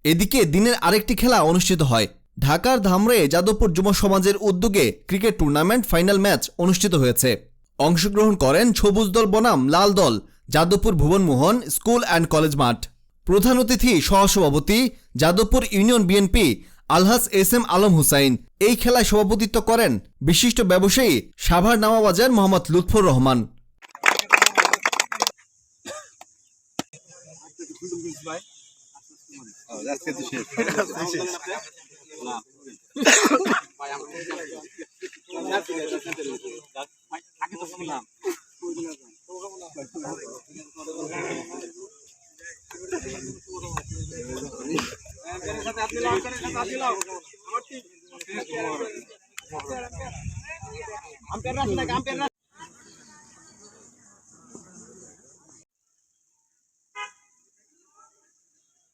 এদিকে দিনের আরেকটি খেলা অনুষ্ঠিত হয়। ঢাকার ধামরায়ে যাদবপুর যুব সমাজের উদ্যোগে ক্রিকেট টুর্নামেন্ট ফাইনাল ম্যাচ অনুষ্ঠিত হয়েছে। অংশগ্রহণ করেন সবুজ দল বনাম লাল দল, Jadavpur Bhubanmohan school and college মাঠ। প্রধান অতিথি সহসভাপতি যাদবপুর ইউনিয়ন বিএনপি আলহাজ এস.এম. আলম হুসাইন। এই খেলায় সভাপতিত্ব করেন বিশিষ্ট ব্যবসায়ী সাভার নামাবাজার মোহাম্মদ লুৎফর রহমান।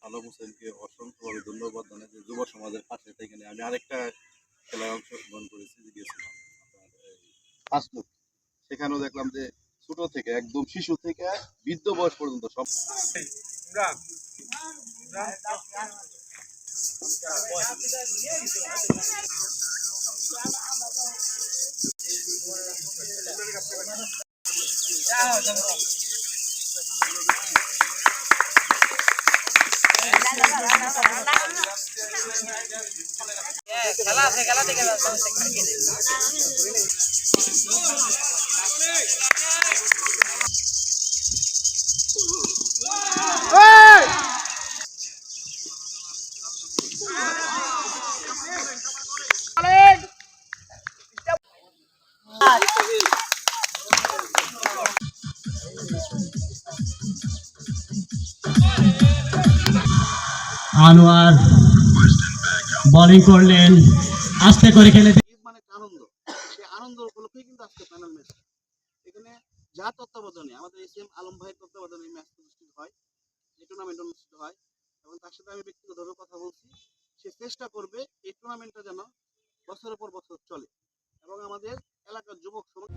আলম হোসেনকে অসংখ্যভাবে ধন্যবাদ জানাই যে যুব সমাজের পাশে থেকে আমি আরেকটা খেলায় অংশগ্রহণ করেছি, যে গিয়েছিলাম ফাস্টফুড। সেখানেও দেখলাম যে ছোট থেকে একদম শিশু থেকে বৃদ্ধ বয়স পর্যন্ত সব খেলা আছে, খেলা দেখে আনোয়ার বোলিং করলেন, আস্তে করে খেলে মানে আনন্দ, সেই আনন্দ উপলক্ষে কিন্তু আজকে ফাইনাল ম্যাচ। এখানে যা তত্ত্বাবধানে আমাদের এস.এম. আলম ভাইয়ের তত্ত্বাবধানে এই ম্যাচ অনুষ্ঠিত হয়, এই টুর্নামেন্ট অনুষ্ঠিত হয়, এবং তার সাথে আমি ব্যক্তিগতভাবে কথা বলছি। সে চেষ্টা করবে এই টুর্নামেন্টটা যেন বছরের পর বছর চলে এবং আমাদের এলাকার যুবক সমাজ